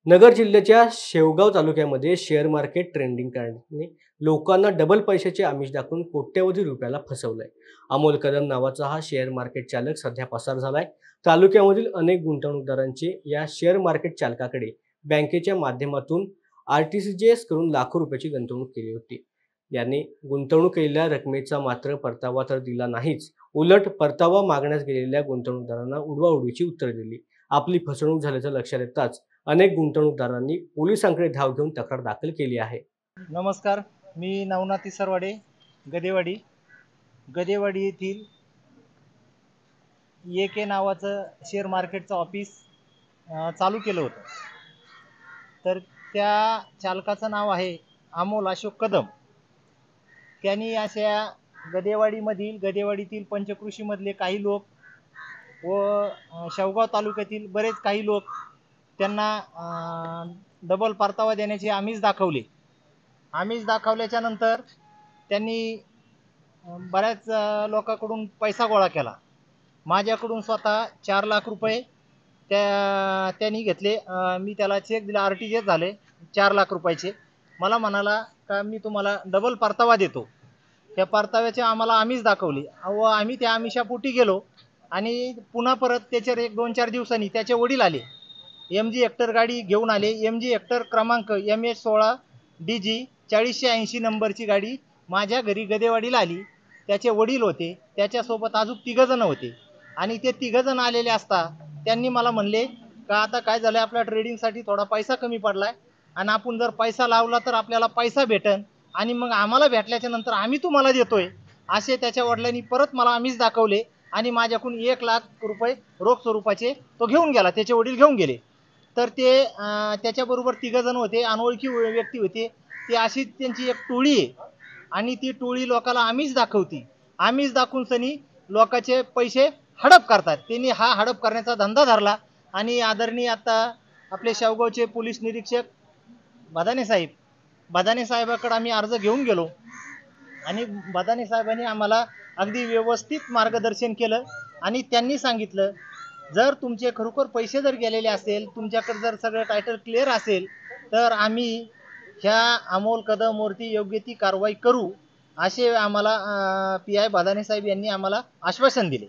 नगर जिल्ह्याच्या शेवगाव तालुक्यामध्ये share market trending करण्याने लोकांना डबल पैशाचे आमिष दाखवून कोट्यवधी रुपयाला फसवलंय. अमोल कदम नावाचा हा शेअर मार्केट चालक सध्या पसार झालाय. तालुक्यामधील अनेक गुंतवणूकदारांची या शेअर मार्केट चालकाकडे बँकेच्या माध्यमातून आरटीजीएस करून लाखो रुपयाची गुंतवणूक केली होती. याने गुंतवणूक केलेल्या रकमेचा मात्र परतावा तर दिला नाहीच, उलट परतावा मागण्यास गेलेल्या गुंतवणूकदारांना उडवाउडवीची उत्तरे दिली. आपली फसवणूक झाल्याचं लक्षात येताच अनेक गुंतवणूकदारांनी पोलिसांकडे धाव घेऊन तक्रार दाखल केली आहे. नमस्कार, मी नवनाथ तिसरवाडे, गदेवाडी. गदेवाडी येथील ए नावाचं शेअर मार्केटचं ऑफिस चालू केलं होतं. तर त्या चालकाचं नाव आहे अमोल अशोक कदम. त्यांनी अशा गदेवाडीतील पंचकृषीमधले काही लोक व शेवगाव तालुक्यातील बरेच काही लोक त्यांना डबल परतावा देण्याचे आमिष दाखवले. आमिष दाखवल्याच्या नंतर त्यांनी बऱ्याच लोकांकडून पैसा गोळा केला. माझ्याकडून स्वतः 4 लाख रुपये त्यांनी घेतले. मी त्याला चेक दिला, आरटीजीएस झाले 4 लाख रुपयाचे. मला म्हणाला का मी तुम्हाला डबल परतावा देतो. त्या परताव्याचे आम्हाला आमिष दाखवले व आम्ही त्या आमिषापोटी गेलो आणि पुन्हा परत त्याच्यावर 1-2-4 दिवसांनी त्याचे वडील आले. MG हेक्टर गाडी घेऊन आले. MG हेक्टर क्रमांक MH16 DG 4080 नंबरची गाडी माझ्या घरी गदेवाडीला आली. त्याचे वडील होते, त्याच्यासोबत अजून 3 जण होते आणि ते 3 जण आलेले असता त्यांनी मला म्हणले का आता काय झालं, आपल्या ट्रेडिंगसाठी थोडा पैसा कमी पडलाय आणि आपण जर पैसा लावला तर आपल्याला पैसा भेटन आणि मग आम्हाला भेटल्याच्या नंतर आम्ही तुम्हाला देतोय. असे त्याच्या वडिलांनी परत मला आमिष दाखवले आणि माझ्याकडून 1 लाख रुपये रोख स्वरूपाचे तो घेऊन गेला. त्याचे वडील घेऊन गेले. तर ते त्याच्याबरोबर 3 जण होते, अनोळखी व्यक्ती होते. ती अशी त्यांची एक टोळी आहे आणि ती टोळी लोकांना आमिष दाखवती. आमिष दाखवून सनी लोकांचे पैसे हडप करतात. त्यांनी हा हडप करण्याचा धंदा धरला आणि आदरणीय आता आपले शेवगावचे पोलीस निरीक्षक बदाने साहेबाकडे आम्ही अर्ज घेऊन गेलो आणि बदाने साहेबांनी आम्हाला अगदी व्यवस्थित मार्गदर्शन केलं आणि त्यांनी सांगितलं जर तुमचे खरोखर पैसे जर गेलेले असेल, तुमच्याकडे जर सगळं टायटल क्लिअर असेल तर आम्ही ह्या अमोल कदमवरती योग्य ती कारवाई करू, असे आम्हाला PI बदाने साहेब यांनी आम्हाला आश्वासन दिले.